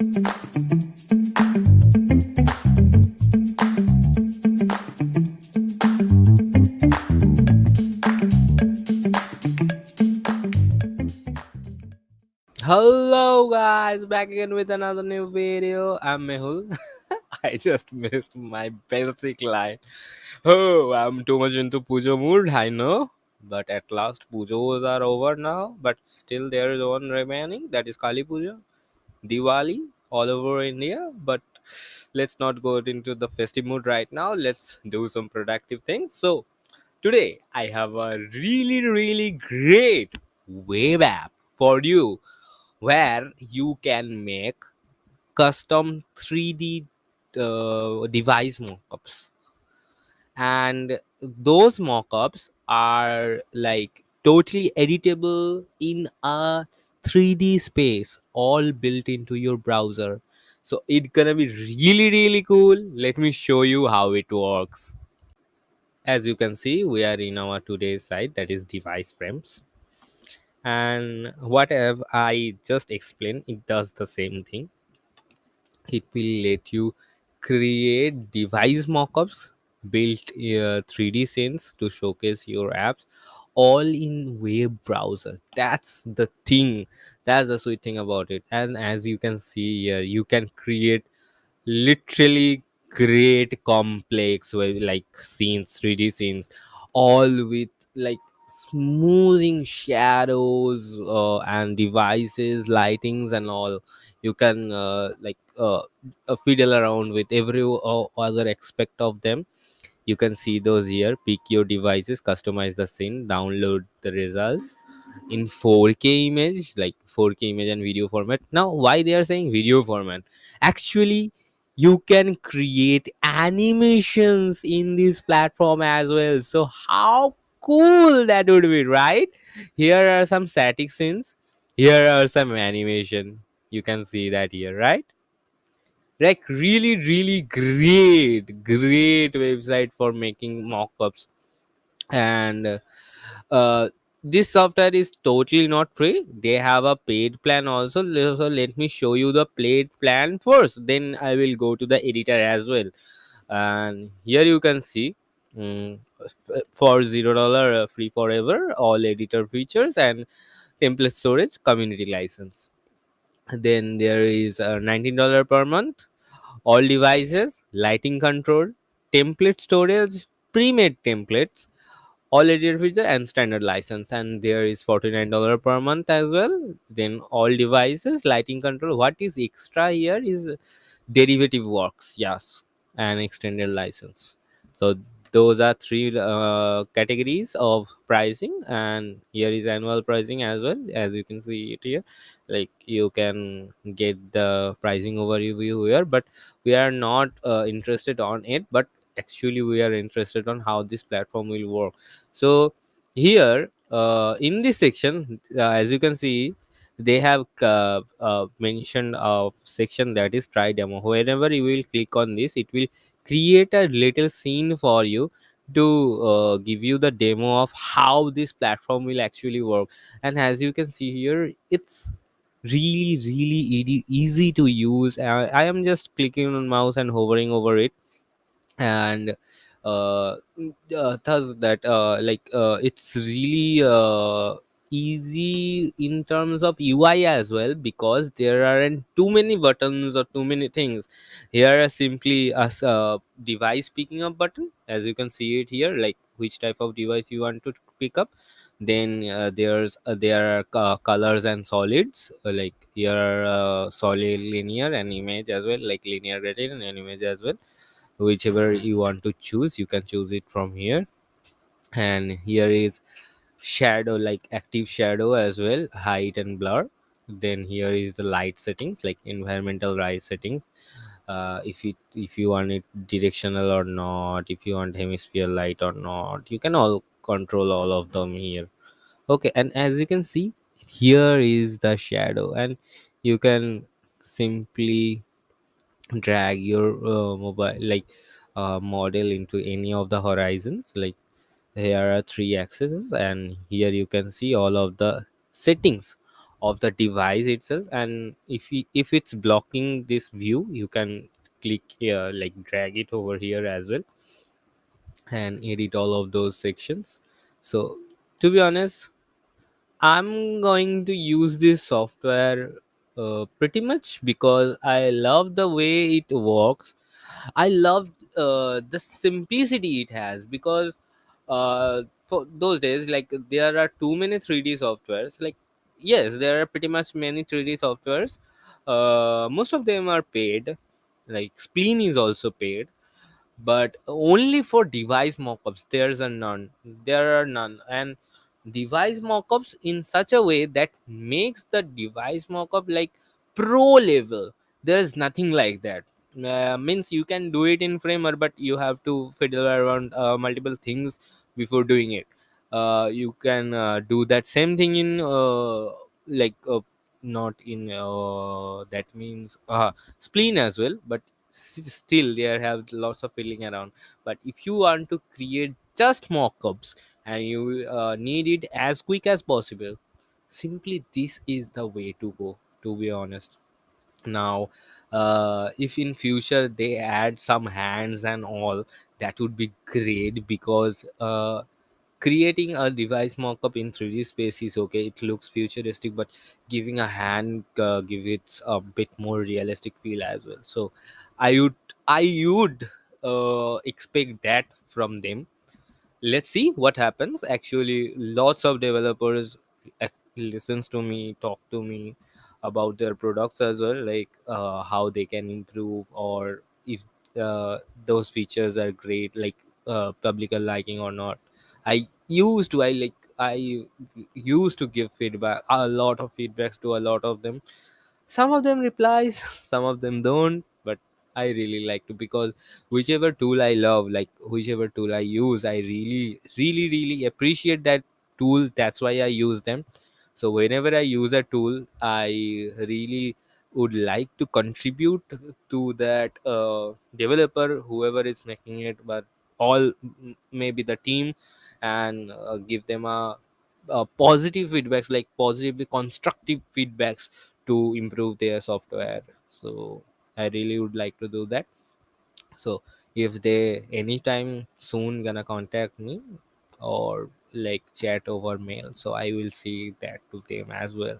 Hello guys, back again with another new video. I'm Mehul. I just missed my basic line. Oh, I'm too much into Pujo mood, I know. But at last Pujos are over now. But still there is one remaining, that is Kali Puja, Diwali, all over India. But let's not go into the festive mood right now. Let's do some productive things. So today I have a really great web app for you where you can make custom 3D device mockups, and those mockups are like totally editable in a 3D space, all built into your browser. So it's gonna be really cool. Let me show you how it works. As you can see, we are in our today's site, that is device frames, and what have I just explained, it does the same thing. It will let you create device mockups, built 3D scenes to showcase your apps, all in web browser. That's the thing. That's the sweet thing about it. And as you can see here, you can create literally great complex like scenes, 3D scenes, all with like smoothing shadows and devices, lightings and all. You can fiddle around with every other aspect of them. You can see those here. Pick your devices, customize the scene, download the results in 4K image, like 4K image and video format. Now why they are saying video format, actually you can create animations in this platform as well. So how cool that would be, right? Here are some static scenes, here are some animation. You can see that here, right? Like really great website for making mockups. And uh, this software is totally not free, they have a paid plan also. So let me show you the paid plan first, then I will go to the editor as well. And here you can see, for $0 free forever, all editor features and template storage, community license. Then there is $19 per month, all devices, lighting control, template storage, pre-made templates, all editor feature and standard license. And there is $49 per month as well. Then all devices, lighting control. What is extra here is derivative works, yes, and extended license. So those are three categories of pricing, and here is annual pricing as well. As you can see it here, like you can get the pricing overview here, but we are not interested on it. But actually we are interested on how this platform will work. So here, in this section, as you can see, they have mentioned a section that is try demo. Whenever you will click on this, it will create a little scene for you to give you the demo of how this platform will actually work. And as you can see here, it's really easy to use. I am just clicking on mouse and hovering over it. And thus that it's really easy in terms of UI as well, because there aren't too many buttons or too many things. Here are simply as a device picking up button, as you can see it here, like which type of device you want to pick up. Then there are colors and solids, like here are solid, linear and image as well, like linear graded and image as well. Whichever you want to choose, you can choose it from here. And here is shadow, like active shadow as well, height and blur. Then here is the light settings, like environmental light settings. If you want it directional or not, if you want hemisphere light or not, you can all control all of them here. Okay, and as you can see, here is the shadow, and you can simply drag your mobile, like model into any of the horizons. Like here are three axes, and here you can see all of the settings of the device itself. And if it's blocking this view, you can click here, like drag it over here as well, and edit all of those sections. So to be honest, I'm going to use this software pretty much because I love the way it works. I love the simplicity it has, because for those days, like, there are too many 3D softwares. Like, yes, there are pretty much many 3D softwares. Most of them are paid. Like Spleen is also paid, but only for device mockups there are none. And device mockups in such a way that makes the device mockup like pro level. There is nothing like that. Means you can do it in framer, but you have to fiddle around multiple things before doing it. You can do that same thing in like not in that means Spleen as well, but still there have lots of filling around. But if you want to create just mockups and you need it as quick as possible, simply this is the way to go, to be honest. Now if in future they add some hands and all, that would be great, because creating a device mockup in 3D space is okay, it looks futuristic, but giving a hand give it a bit more realistic feel as well. So I would expect that from them. Let's see what happens. Actually, lots of developers listens to me, talk to me about their products as well, like how they can improve, or if those features are great, like public are liking or not. I used to give feedback, a lot of feedbacks to a lot of them. Some of them replies, some of them don't, but I really like to, because whichever tool I love, like whichever tool I use, I really appreciate that tool. That's why I use them. So whenever I use a tool, I really would like to contribute to that developer, whoever is making it, but all maybe the team, and give them a positive feedbacks, like positively constructive feedbacks to improve their software. So I really would like to do that. So if they anytime soon gonna contact me, or like chat over mail, so I will see that to them as well.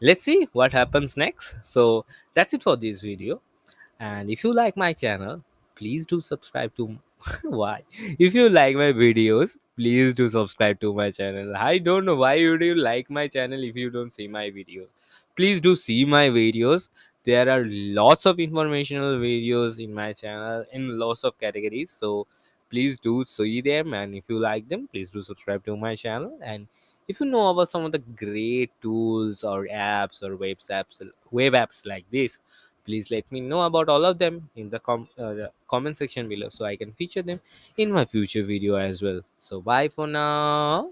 Let's see what happens next. So that's it for this video. And if you like my channel, please do subscribe to why? If you like my videos, please do subscribe to my channel. I don't know why would you like my channel if you don't see my videos. Please do see my videos. There are lots of informational videos in my channel in lots of categories. So please do see them, and if you like them, please do subscribe to my channel. And if you know about some of the great tools or apps or web apps like this, please let me know about all of them in the comment section below, so I can feature them in my future video as well. So bye for now.